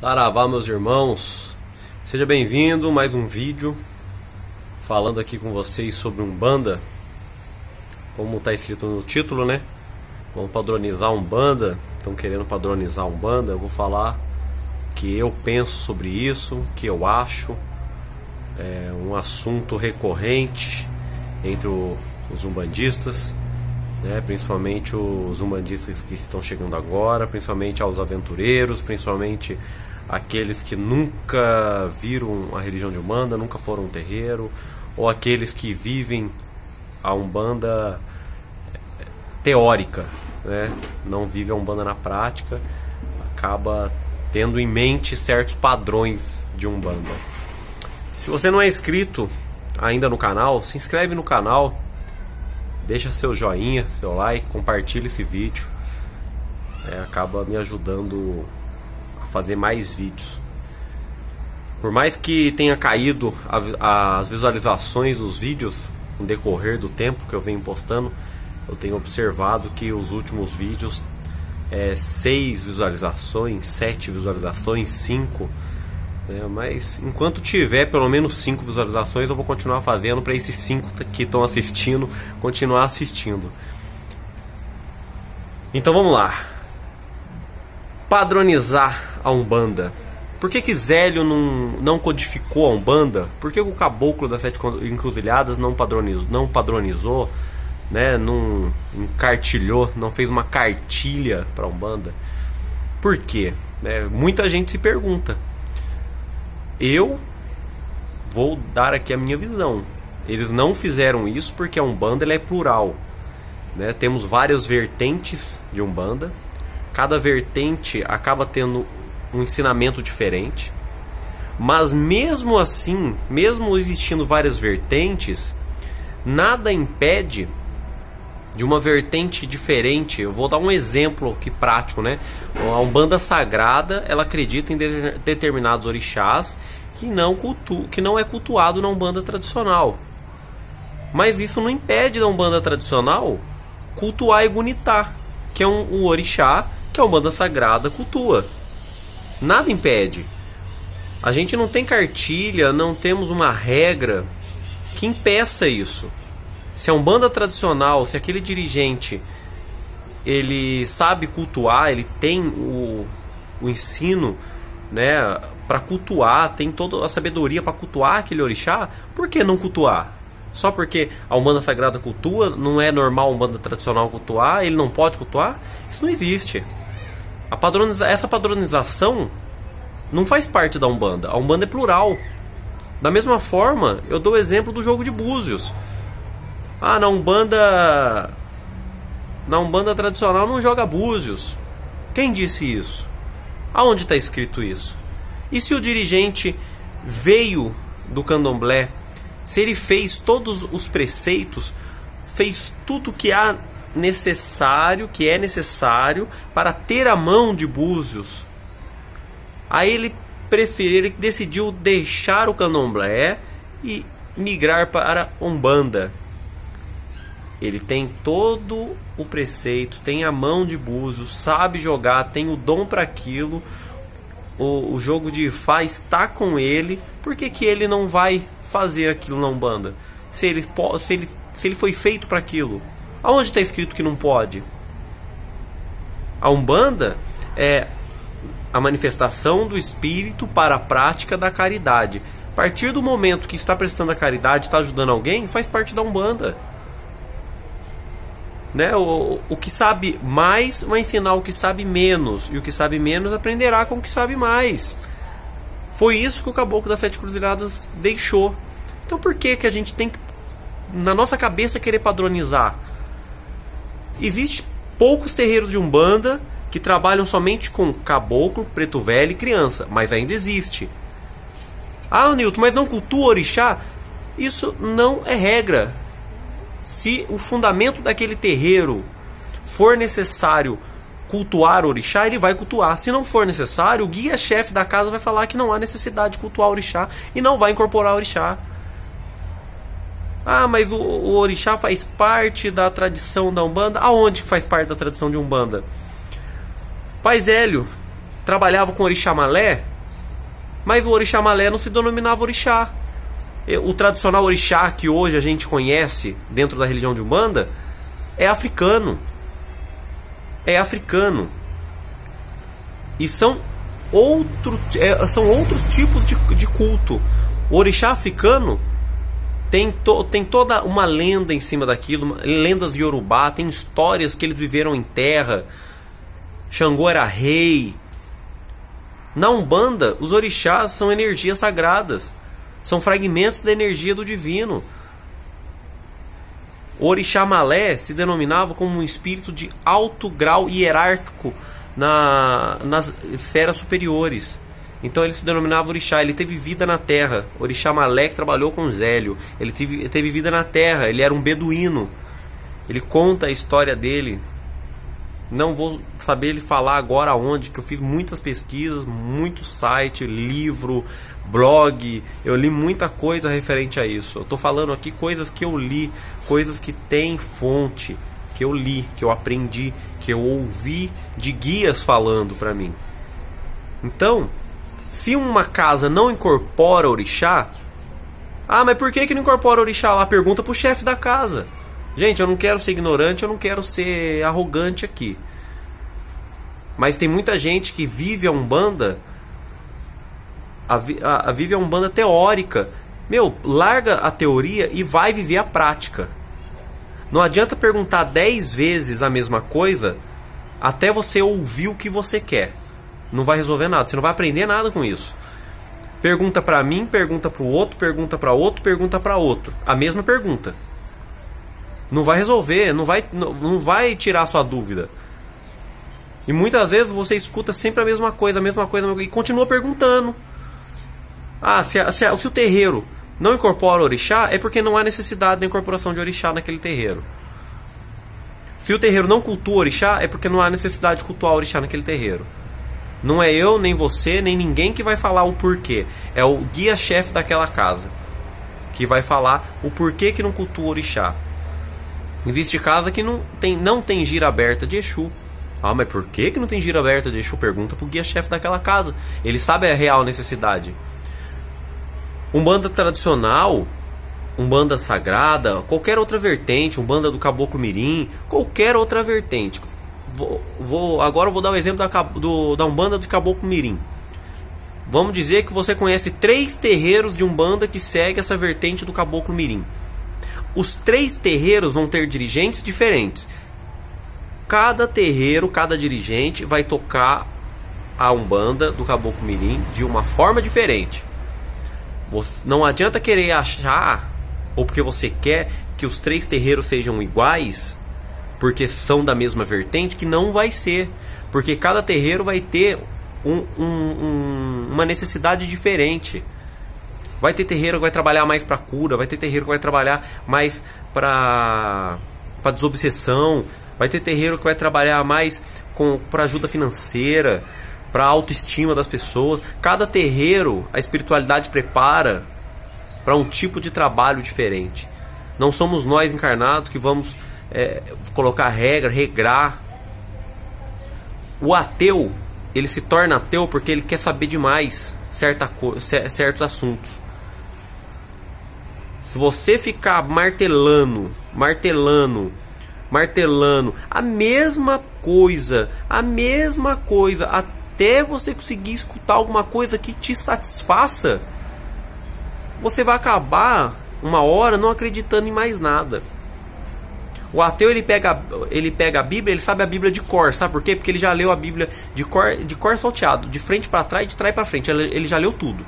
Saravá, meus irmãos, seja bem-vindo a mais um vídeo falando aqui com vocês sobre Umbanda. Como está escrito no título, né? Vamos padronizar Umbanda. Estão querendo padronizar Umbanda. Eu vou falar o que eu penso sobre isso, o que eu acho. É um assunto recorrente entre os umbandistas, né? Principalmente os umbandistas que estão chegando agora, principalmente aos aventureiros, principalmente aqueles que nunca viram a religião de Umbanda, nunca foram a um terreiro, ou aqueles que vivem a Umbanda teórica, né? Não vive a Umbanda na prática, acaba tendo em mente certos padrões de Umbanda. Se você não é inscrito ainda no canal, se inscreve no canal, deixa seu joinha, seu like, compartilha esse vídeo, acaba me ajudando a fazer mais vídeos. Por mais que tenha caído as visualizações dos vídeos no decorrer do tempo que eu venho postando, eu tenho observado que os últimos vídeos 6 visualizações, 7 visualizações, 5, mas enquanto tiver pelo menos 5 visualizações eu vou continuar fazendo para esses 5 que estão assistindo continuar assistindo. Então vamos lá. Padronizar a Umbanda. Por que Zélio não codificou a Umbanda? Por que o Caboclo das Sete Encruzilhadas não padronizou, né? Não encartilhou, não fez uma cartilha para a Umbanda? Por quê? Muita gente se pergunta. Eu vou dar aqui a minha visão. Eles não fizeram isso porque a Umbanda ela é plural, né? Temos várias vertentes de Umbanda. Cada vertente acaba tendo um ensinamento diferente. Mas mesmo assim, mesmo existindo várias vertentes, nada impede de uma vertente diferente. Eu vou dar um exemplo aqui prático, né? A Umbanda Sagrada, ela acredita em determinados orixás que não é cultuado na Umbanda tradicional. Mas isso não impede da Umbanda tradicional cultuar Egunitá, que é um orixá que a Umbanda Sagrada cultua. Nada impede. A gente não tem cartilha, não temos uma regra que impeça isso. Se a Umbanda tradicional, se aquele dirigente ele sabe cultuar, ele tem o ensino, né, para cultuar, tem toda a sabedoria para cultuar aquele orixá, por que não cultuar? Só porque a Umbanda Sagrada cultua, não é normal a Umbanda tradicional cultuar, ele não pode cultuar? Isso não existe. Essa padronização não faz parte da Umbanda. A Umbanda é plural. Da mesma forma, eu dou o exemplo do jogo de búzios. Na Umbanda tradicional não joga búzios. Quem disse isso? Aonde está escrito isso? E se o dirigente veio do candomblé, se ele fez todos os preceitos, fez tudo que é necessário para ter a mão de búzios, aí ele decidiu deixar o candomblé e migrar para Umbanda. Ele tem todo o preceito, tem a mão de búzios, sabe jogar, tem o dom para aquilo. O jogo de Ifá está com ele. Por que ele não vai fazer aquilo na Umbanda? Se ele foi feito para aquilo, aonde está escrito que não pode? A Umbanda é a manifestação do espírito para a prática da caridade. A partir do momento que está prestando a caridade, está ajudando alguém, faz parte da Umbanda, né? O que sabe mais vai ensinar o que sabe menos, e o que sabe menos aprenderá com o que sabe mais. Foi isso que o Caboclo das Sete Encruzilhadas deixou. Então por que a gente tem que, na nossa cabeça, querer padronizar? Existe poucos terreiros de Umbanda que trabalham somente com caboclo, preto velho e criança, mas ainda existe. Nilton, mas não cultua orixá? Isso não é regra. Se o fundamento daquele terreiro for necessário cultuar orixá, ele vai cultuar. Se não for necessário, o guia-chefe da casa vai falar que não há necessidade de cultuar orixá e não vai incorporar orixá. Mas o orixá faz parte da tradição da Umbanda. Aonde que faz parte da tradição de Umbanda? Pai Zélio trabalhava com orixá malé, mas o orixá malé não se denominava orixá. O tradicional orixá que hoje a gente conhece dentro da religião de Umbanda é africano. É africano. E são outros tipos de culto. O orixá africano tem toda uma lenda em cima daquilo, lendas iorubá, tem histórias que eles viveram em terra. Xangô era rei. Na Umbanda, os orixás são energias sagradas, são fragmentos da energia do divino. O orixá malé se denominava como um espírito de alto grau hierárquico nas esferas superiores. Então ele se denominava orixá, ele teve vida na terra. Orixá malé que trabalhou com Zélio, ele teve vida na terra, ele era um beduíno. Ele conta a história dele. Não vou saber ele falar agora onde, que eu fiz muitas pesquisas, muito site, livro, blog, eu li muita coisa referente a isso. Eu tô falando aqui coisas que eu li, coisas que tem fonte, que eu li, que eu aprendi, que eu ouvi de guias falando pra mim. Então, se uma casa não incorpora orixá, mas por que não incorpora orixá lá? Pergunta pro chefe da casa. Gente, eu não quero ser ignorante, eu não quero ser arrogante aqui. Mas tem muita gente que vive a Umbanda, vive a Umbanda teórica. Meu, larga a teoria e vai viver a prática. Não adianta perguntar 10 vezes a mesma coisa até você ouvir o que você quer. Não vai resolver nada, você não vai aprender nada com isso. Pergunta pra mim, pergunta pro outro, pergunta pra outro, pergunta pra outro. A mesma pergunta. Não vai resolver, não vai tirar a sua dúvida. E muitas vezes você escuta sempre a mesma coisa, e continua perguntando. Se o terreiro não incorpora orixá, é porque não há necessidade da incorporação de orixá naquele terreiro. Se o terreiro não cultua orixá, é porque não há necessidade de cultuar orixá naquele terreiro. Não é eu, nem você, nem ninguém que vai falar o porquê. É o guia-chefe daquela casa que vai falar o porquê que não cultua orixá. Existe casa que não tem gira aberta de Exu. Mas por que não tem gira aberta de Exu? Pergunta pro guia-chefe daquela casa. Ele sabe a real necessidade. Umbanda tradicional, Umbanda sagrada, qualquer outra vertente, Umbanda do Caboclo Mirim, qualquer outra vertente. Agora eu vou dar o exemplo da Umbanda do Caboclo Mirim. Vamos dizer que você conhece 3 terreiros de Umbanda que seguem essa vertente do Caboclo Mirim. Os 3 terreiros vão ter dirigentes diferentes. Cada terreiro, cada dirigente vai tocar a Umbanda do Caboclo Mirim de uma forma diferente. Não adianta querer achar, ou porque você quer que os 3 terreiros sejam iguais, porque são da mesma vertente, que não vai ser. Porque cada terreiro vai ter uma necessidade diferente. Vai ter terreiro que vai trabalhar mais para cura, vai ter terreiro que vai trabalhar mais para desobsessão, vai ter terreiro que vai trabalhar mais para ajuda financeira, para autoestima das pessoas. Cada terreiro, a espiritualidade prepara para um tipo de trabalho diferente. Não somos nós encarnados que vamos colocar regrar. O ateu, ele se torna ateu porque ele quer saber demais certos assuntos. Se você ficar martelando a mesma coisa, até você conseguir escutar alguma coisa que te satisfaça, você vai acabar uma hora não acreditando em mais nada. O ateu, ele pega a Bíblia, ele sabe a Bíblia de cor, sabe por quê? Porque ele já leu a Bíblia de cor salteado, de frente para trás, de trás para frente, ele já leu tudo.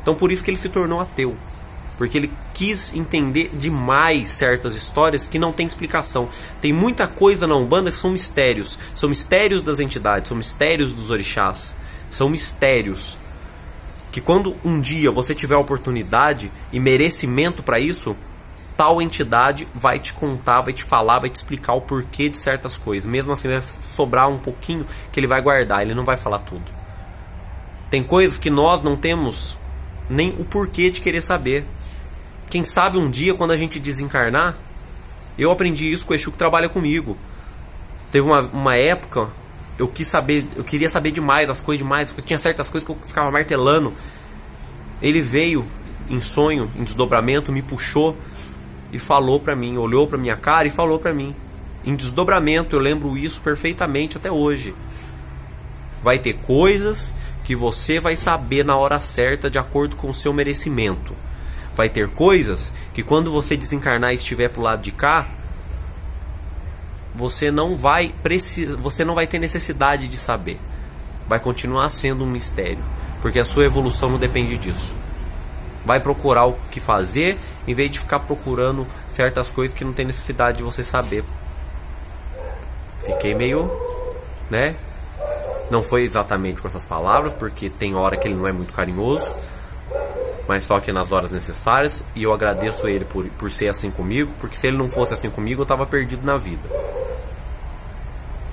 Então por isso que ele se tornou ateu. Porque ele quis entender demais certas histórias que não tem explicação. Tem muita coisa na Umbanda que são mistérios. São mistérios das entidades, são mistérios dos orixás. São mistérios que quando um dia você tiver oportunidade e merecimento para isso, tal entidade vai te contar, vai te falar, vai te explicar o porquê de certas coisas. Mesmo assim vai sobrar um pouquinho que ele vai guardar, ele não vai falar tudo. Tem coisas que nós não temos nem o porquê de querer saber. Quem sabe um dia, quando a gente desencarnar, eu aprendi isso com o Exu que trabalha comigo. Teve uma época eu queria saber demais as coisas demais, porque tinha certas coisas que eu ficava martelando. Ele veio em sonho, em desdobramento, me puxou e falou pra mim, olhou pra minha cara e falou pra mim. Em desdobramento, eu lembro isso perfeitamente até hoje. Vai ter coisas que você vai saber na hora certa, de acordo com o seu merecimento. Vai ter coisas que quando você desencarnar e estiver pro lado de cá, você não vai ter necessidade de saber. Vai continuar sendo um mistério, porque a sua evolução não depende disso. Vai procurar o que fazer, em vez de ficar procurando certas coisas que não tem necessidade de você saber. Fiquei meio, né? Não foi exatamente com essas palavras, porque tem hora que ele não é muito carinhoso, mas só que nas horas necessárias. E eu agradeço ele por ser assim comigo, porque se ele não fosse assim comigo, eu estava perdido na vida.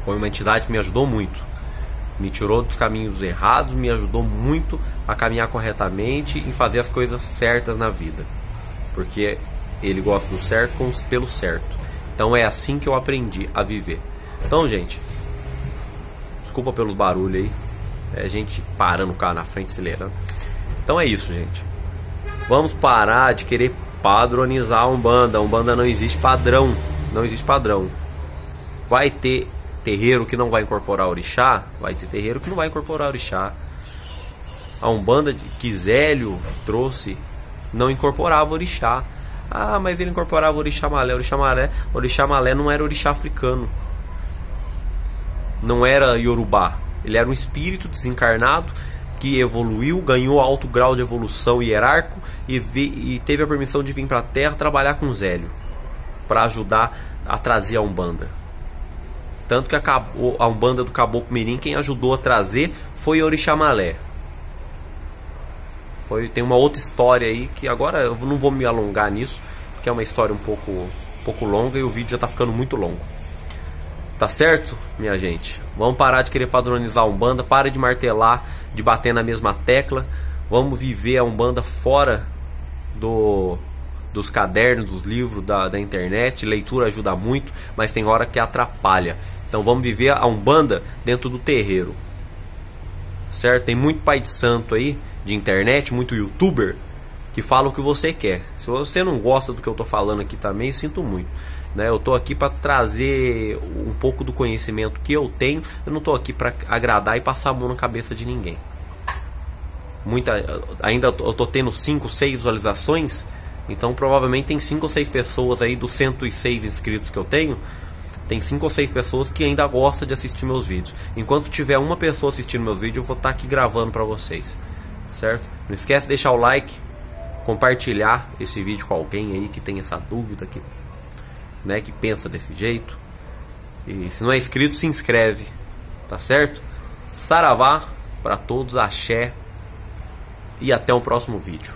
Foi uma entidade que me ajudou muito, me tirou dos caminhos errados, me ajudou muito a caminhar corretamente e fazer as coisas certas na vida, porque ele gosta do certo pelo certo. Então é assim que eu aprendi a viver. Então, gente, desculpa pelo barulho aí, é gente parando o carro na frente, acelerando. Então é isso, gente. Vamos parar de querer padronizar a Umbanda. A Umbanda não existe padrão, não existe padrão. Vai ter terreiro que não vai incorporar orixá, vai ter terreiro que não vai incorporar orixá. A Umbanda que Zélio trouxe não incorporava orixá. Ah, mas ele incorporava orixá malé. Orixá malé não era orixá africano, não era Yorubá. Ele era um espírito desencarnado que evoluiu, ganhou alto grau de evolução hierárquico e teve a permissão de vir para a Terra trabalhar com Zélio para ajudar a trazer a Umbanda. Tanto que a Umbanda do Caboclo Mirim, quem ajudou a trazer foi Orixá Malé. Tem uma outra história aí que agora eu não vou me alongar nisso, porque é uma história um pouco longa e o vídeo já está ficando muito longo. Tá certo, minha gente? Vamos parar de querer padronizar a Umbanda, para de martelar, de bater na mesma tecla. Vamos viver a Umbanda fora dos cadernos, dos livros, da internet. Leitura ajuda muito, mas tem hora que atrapalha. Então vamos viver a Umbanda dentro do terreiro, certo? Tem muito pai de santo aí de internet, muito youtuber que fala o que você quer. Se você não gosta do que eu tô falando aqui também, sinto muito, né? Eu tô aqui para trazer um pouco do conhecimento que eu tenho. Eu não tô aqui para agradar e passar a mão na cabeça de ninguém. Ainda eu tô tendo 5, 6 visualizações, então provavelmente tem 5 ou 6 pessoas aí dos 106 inscritos que eu tenho. Tem 5 ou 6 pessoas que ainda gostam de assistir meus vídeos. Enquanto tiver uma pessoa assistindo meus vídeos, eu vou estar aqui gravando para vocês, certo? Não esquece de deixar o like, compartilhar esse vídeo com alguém aí que tem essa dúvida, que pensa desse jeito. E se não é inscrito, se inscreve, tá certo? Saravá para todos, axé, e até o próximo vídeo.